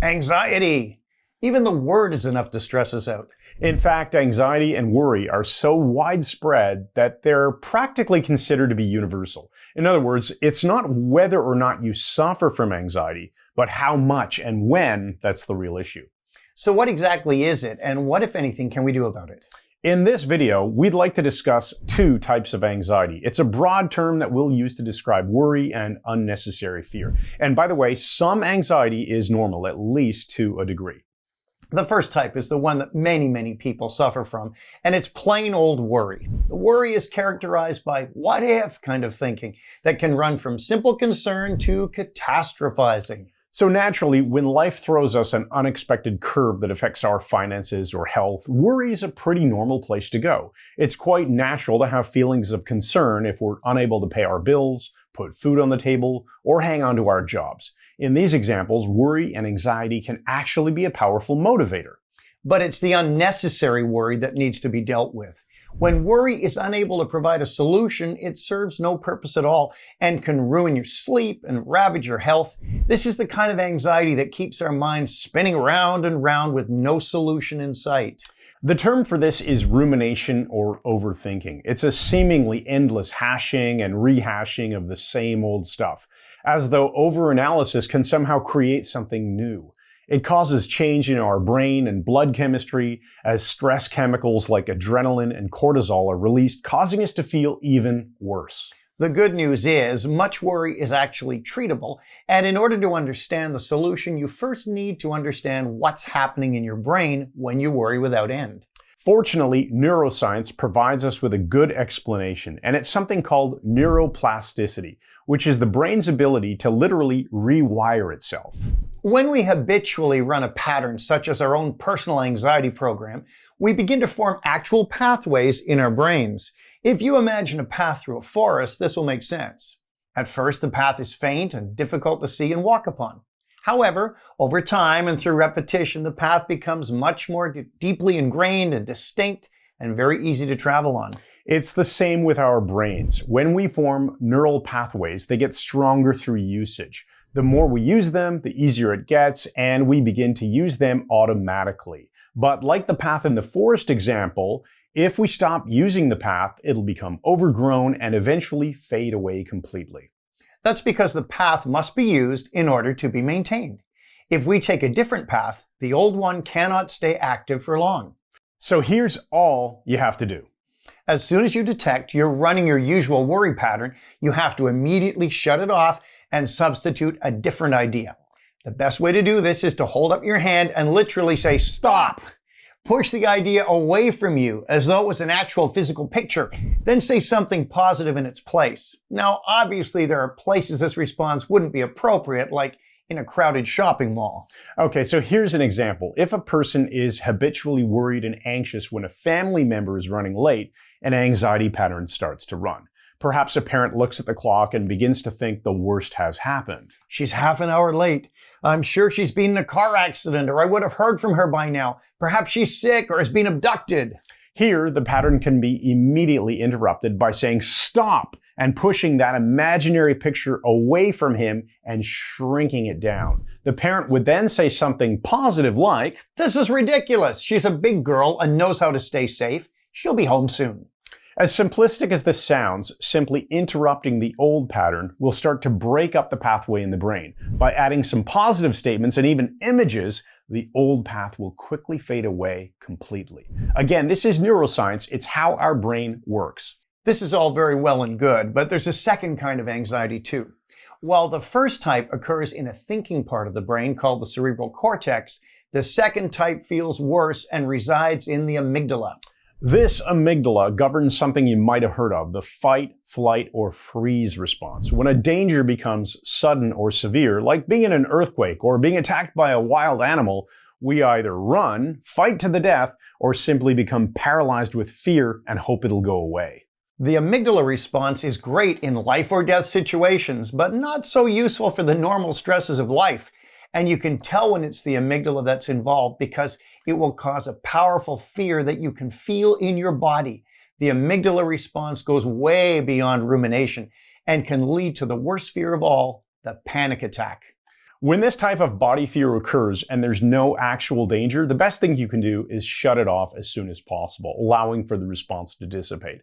Anxiety. Even the word is enough to stress us out. In fact, anxiety and worry are so widespread that they're practically considered to be universal. In other words, it's not whether or not you suffer from anxiety, but how much and when that's the real issue. So what exactly is it, and what, if anything, can we do about it? In this video, we'd like to discuss two types of anxiety. It's a broad term that we'll use to describe worry and unnecessary fear. And by the way, some anxiety is normal, at least to a degree. The first type is the one that many people suffer from, and it's plain old worry. The worry is characterized by what if kind of thinking that can run from simple concern to catastrophizing. So naturally, when life throws us an unexpected curve that affects our finances or health, worry is a pretty normal place to go. It's quite natural to have feelings of concern if we're unable to pay our bills, put food on the table, or hang on to our jobs. In these examples, worry and anxiety can actually be a powerful motivator. But it's the unnecessary worry that needs to be dealt with. When worry is unable to provide a solution, it serves no purpose at all and can ruin your sleep and ravage your health. This is the kind of anxiety that keeps our minds spinning round and round with no solution in sight. The term for this is rumination or overthinking. It's a seemingly endless hashing and rehashing of the same old stuff, as though overanalysis can somehow create something new. It causes change in our brain and blood chemistry as stress chemicals like adrenaline and cortisol are released, causing us to feel even worse. The good news is much worry is actually treatable, and in order to understand the solution, you first need to understand what's happening in your brain when you worry without end. Fortunately, neuroscience provides us with a good explanation, and it's something called neuroplasticity, which is the brain's ability to literally rewire itself. When we habitually run a pattern such as our own personal anxiety program, we begin to form actual pathways in our brains. If you imagine a path through a forest, this will make sense. At first, the path is faint and difficult to see and walk upon. However, over time and through repetition, the path becomes much more deeply ingrained and distinct and very easy to travel on. It's the same with our brains. When we form neural pathways, they get stronger through usage. The more we use them, the easier it gets, and we begin to use them automatically. But like the path in the forest example, if we stop using the path, it'll become overgrown and eventually fade away completely. That's because the path must be used in order to be maintained. If we take a different path, the old one cannot stay active for long. So here's all you have to do. As soon as you detect you're running your usual worry pattern, you have to immediately shut it off and substitute a different idea. The best way to do this is to hold up your hand and literally say, "Stop!" Push the idea away from you as though it was an actual physical picture. Then say something positive in its place. Now, obviously, there are places this response wouldn't be appropriate, like in a crowded shopping mall. Okay, so here's an example. If a person is habitually worried and anxious when a family member is running late, an anxiety pattern starts to run. Perhaps a parent looks at the clock and begins to think the worst has happened. She's half an hour late. I'm sure she's been in a car accident, or I would have heard from her by now. Perhaps she's sick or has been abducted. Here, the pattern can be immediately interrupted by saying stop and pushing that imaginary picture away from him and shrinking it down. The parent would then say something positive like, "This is ridiculous. She's a big girl and knows how to stay safe. She'll be home soon." As simplistic as this sounds, simply interrupting the old pattern will start to break up the pathway in the brain. By adding some positive statements and even images, the old path will quickly fade away completely. Again, this is neuroscience. It's how our brain works. This is all very well and good, but there's a second kind of anxiety too. While the first type occurs in a thinking part of the brain called the cerebral cortex, the second type feels worse and resides in the amygdala. This amygdala governs something you might have heard of, the fight, flight, or freeze response. When a danger becomes sudden or severe, like being in an earthquake or being attacked by a wild animal, we either run, fight to the death, or simply become paralyzed with fear and hope it'll go away. The amygdala response is great in life or death situations, but not so useful for the normal stresses of life. And you can tell when it's the amygdala that's involved because it will cause a powerful fear that you can feel in your body. The amygdala response goes way beyond rumination and can lead to the worst fear of all, the panic attack. When this type of body fear occurs and there's no actual danger, the best thing you can do is shut it off as soon as possible, allowing for the response to dissipate.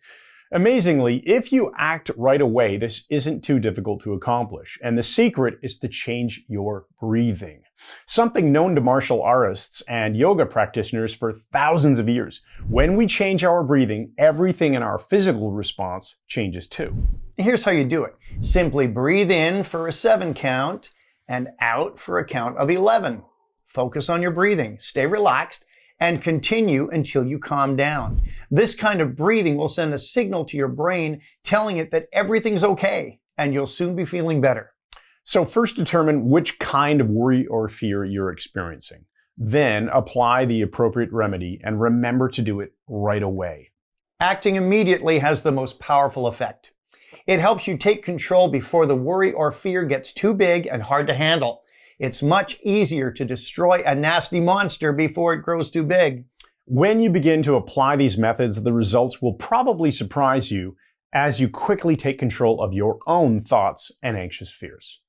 Amazingly, if you act right away, this isn't too difficult to accomplish, and the secret is to change your breathing. Something known to martial artists and yoga practitioners for thousands of years. When we change our breathing, everything in our physical response changes too. Here's how you do it. Simply breathe in for a 7 count and out for a count of 11. Focus on your breathing, stay relaxed, and continue until you calm down. This kind of breathing will send a signal to your brain telling it that everything's okay, and you'll soon be feeling better. So first determine which kind of worry or fear you're experiencing. Then apply the appropriate remedy and remember to do it right away. Acting immediately has the most powerful effect. It helps you take control before the worry or fear gets too big and hard to handle. It's much easier to destroy a nasty monster before it grows too big. When you begin to apply these methods, the results will probably surprise you as you quickly take control of your own thoughts and anxious fears.